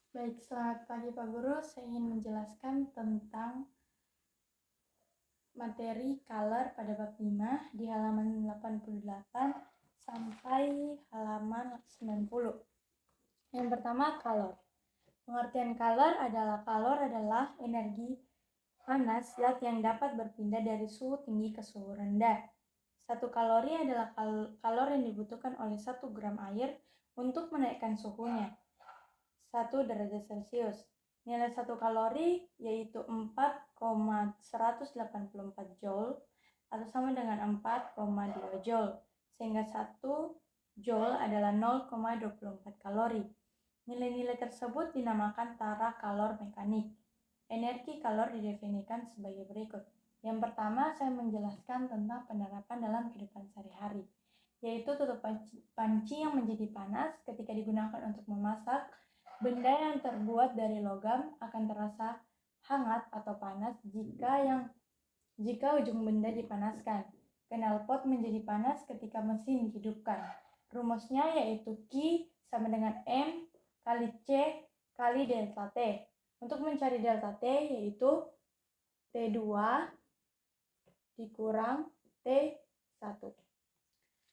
Baik, selamat pagi Pak Guru. Saya ingin menjelaskan tentang materi color pada bab 5 di halaman 88 sampai halaman 90. Yang pertama, color. Pengertian color adalah energi panas zat yang dapat berpindah dari suhu tinggi ke suhu rendah. 1 kalori adalah kalori yang dibutuhkan oleh 1 gram air untuk menaikkan suhunya 1 derajat Celcius. Nilai 1 kalori yaitu 4,184 Joule atau sama dengan 4,2 Joule, sehingga 1 Joule adalah 0,24 kalori. Nilai-nilai tersebut dinamakan tara kalor mekanik. Energi kalor didefinisikan sebagai berikut. Yang pertama, saya menjelaskan tentang penerapan dalam kehidupan sehari-hari, yaitu tutup panci yang menjadi panas ketika digunakan untuk memasak. Benda yang terbuat dari logam akan terasa hangat atau panas jika ujung benda dipanaskan. Knalpot menjadi panas ketika mesin dihidupkan. Rumusnya yaitu Q sama dengan M kali C kali delta T. Untuk mencari delta T yaitu T2 dikurang T1.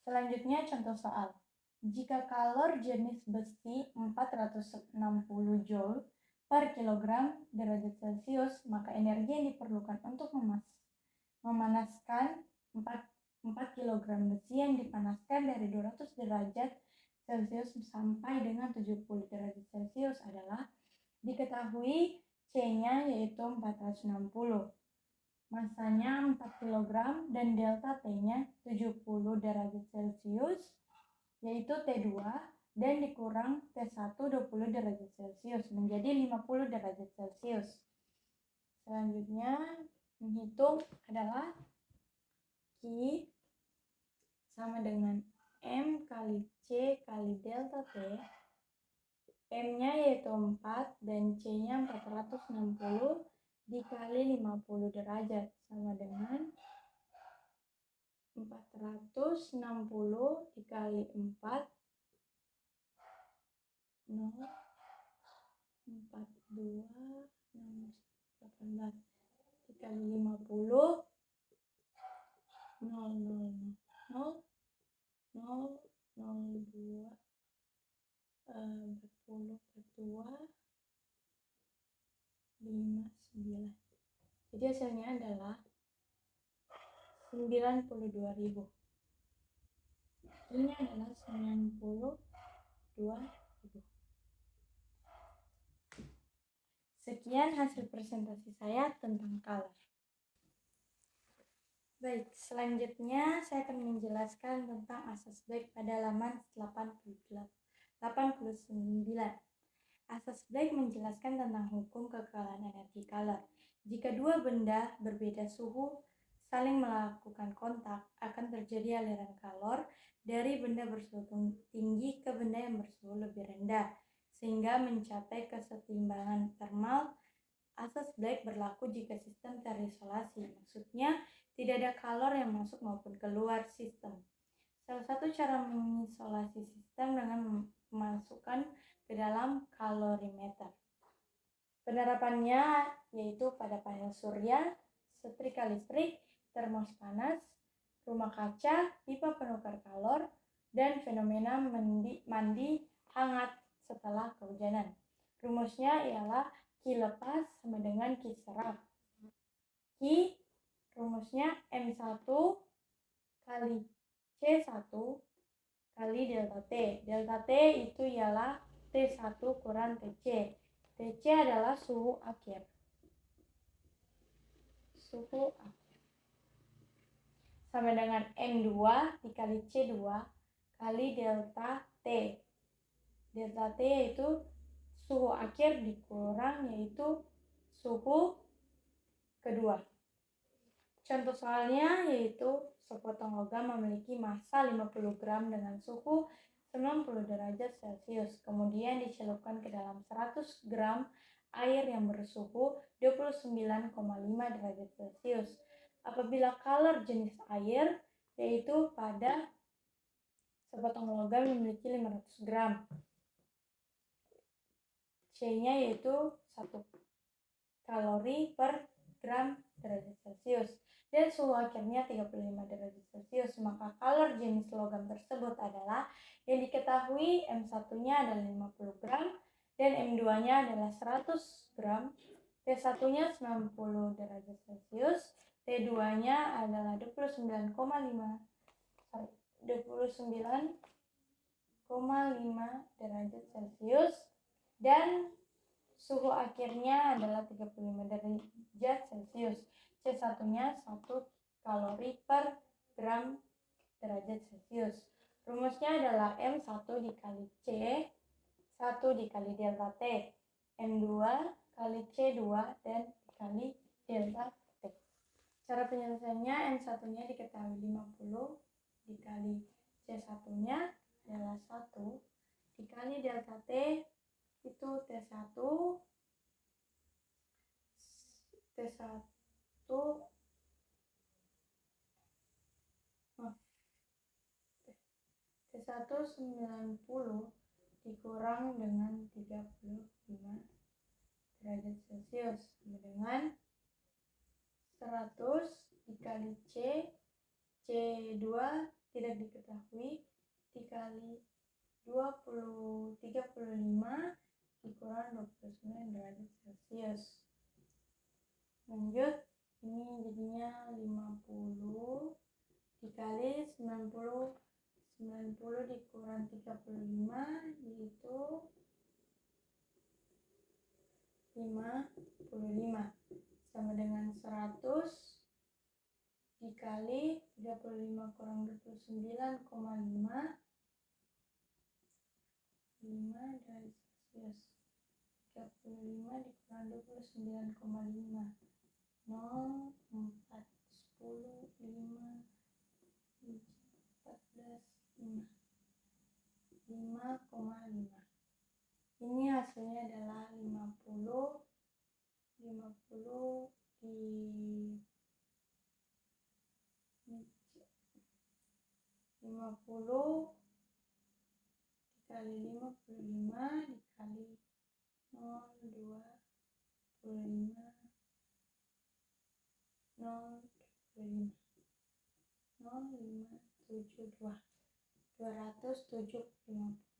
Selanjutnya contoh soal. Jika kalor jenis besi 460 Joule per kilogram derajat Celcius, maka energi yang diperlukan untuk memanaskan 4 kg besi yang dipanaskan dari 200 derajat Celcius sampai dengan 70 derajat Celcius adalah diketahui C-nya yaitu 460. Masanya 4 kg dan delta T-nya 70 derajat Celcius yaitu T2 dan dikurang T1 20 derajat Celcius menjadi 50 derajat Celcius. Selanjutnya menghitung adalah Q sama dengan M kali C kali delta T. M-nya yaitu 4 dan C-nya 460 dikali 50 derajat sama dengan 460 dikali 4 0 42 18 dikali 50 0 0 0 0 02 40 42 59. Jadi hasilnya adalah 92.000. Ini adalah 92.000. Sekian hasil presentasi saya tentang color. Baik, selanjutnya saya akan menjelaskan tentang asas Blake pada halaman 89. Asas Blake menjelaskan tentang hukum kekekalan energi color. Jika dua benda berbeda suhu saling melakukan kontak, akan terjadi aliran kalor dari benda bersuhu tinggi ke benda yang bersuhu lebih rendah, sehingga mencapai kesetimbangan termal. Asas Blake berlaku jika sistem terisolasi, maksudnya tidak ada kalor yang masuk maupun keluar sistem. Salah satu cara mengisolasi sistem dengan memasukkan ke dalam kalorimeter. Penerapannya yaitu pada panel surya, setrika listrik, termos panas, rumah kaca, pipa penukar kalor, dan fenomena mandi hangat setelah kehujanan. Rumusnya ialah Q lepas sama dengan Q serap. Q rumusnya M1 kali C1 kali delta T. Delta T itu ialah T1 kurang TC. TC adalah suhu akhir. Sama dengan M2 dikali C2 kali delta T. Delta T yaitu suhu akhir dikurang yaitu suhu kedua. Contoh soalnya yaitu sepotong logam memiliki massa 50 gram dengan suhu 90 derajat Celcius. Kemudian dicelupkan ke dalam 100 gram air yang bersuhu 29,5 derajat Celcius. Apabila kalor jenis air yaitu pada sepotong logam memiliki 500 gram. C C-nya yaitu 1 kalori per gram derajat Celcius dan suhu akhirnya 35 derajat Celcius. Maka kalor jenis logam tersebut adalah yang diketahui M1-nya adalah 50 gram dan M2-nya adalah 100 gram, T1-nya 90 derajat Celcius, T2-nya adalah 29,5 derajat Celcius dan suhu akhirnya adalah 35 derajat Celcius. C1-nya 1 kalori per gram derajat Celcius. Rumusnya adalah M1 dikali C, 1 dikali delta T, M2 kali C2 dan dikali delta T. Cara penyelesaiannya, M1-nya diketahui 50 dikali C1-nya adalah 1 dikali delta T itu T1 90 dikurang dengan 35 derajat Celcius sama dengan 100 dikali C, C2 tidak diketahui, dikali 35 dikurang 29 derajat Celcius. Lanjut, ini jadinya 50 dikali 90 dikurang 35 yaitu 55 sama dengan 100 dikali 35 kurang 29,5 derajat Celcius. 35 dikurang 29,5 0, 4, 10, 5, 14, 5, 5,5. Ini hasilnya adalah 50 dikali 55 dikali 0,572 250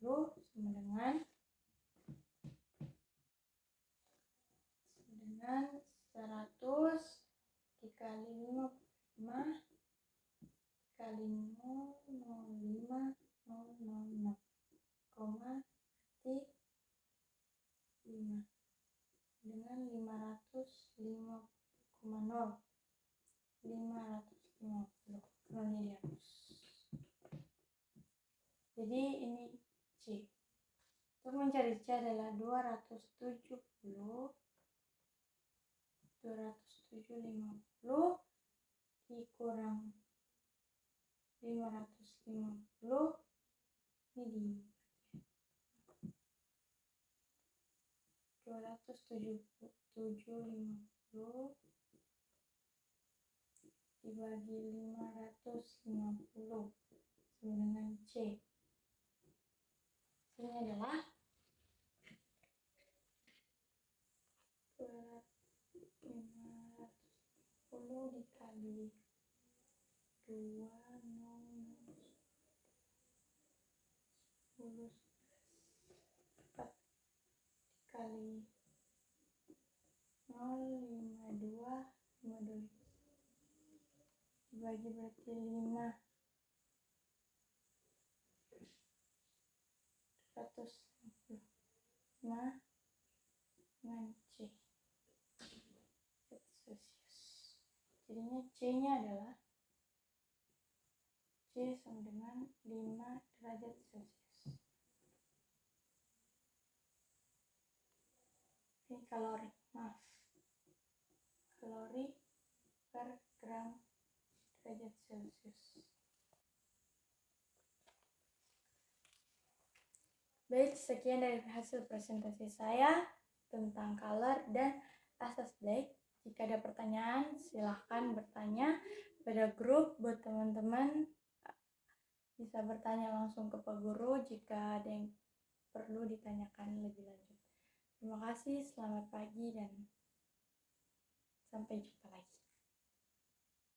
sama dengan 100 dikali 55 dikali 0,000,5 dengan 550,0 miliarus. Jadi ini C. Untuk mencari C adalah 270 dikurang 550 ini di 270 dibagi 550 sama dengan C. Ini adalah 550 dikali 2 10 4 dikali 0,52 dibagi berarti 5 155 dengan C Celsius. Jadinya C-nya adalah C sama dengan 5 derajat Celcius. Ini kalori per gram derajat Celcius. Baik, sekian dari hasil presentasi saya tentang color dan asas Blake. Jika ada pertanyaan, silahkan bertanya pada grup. Buat teman-teman bisa bertanya langsung ke Pak Guru jika ada yang perlu ditanyakan lebih lanjut. Terima kasih, selamat pagi, dan sampai jumpa lagi.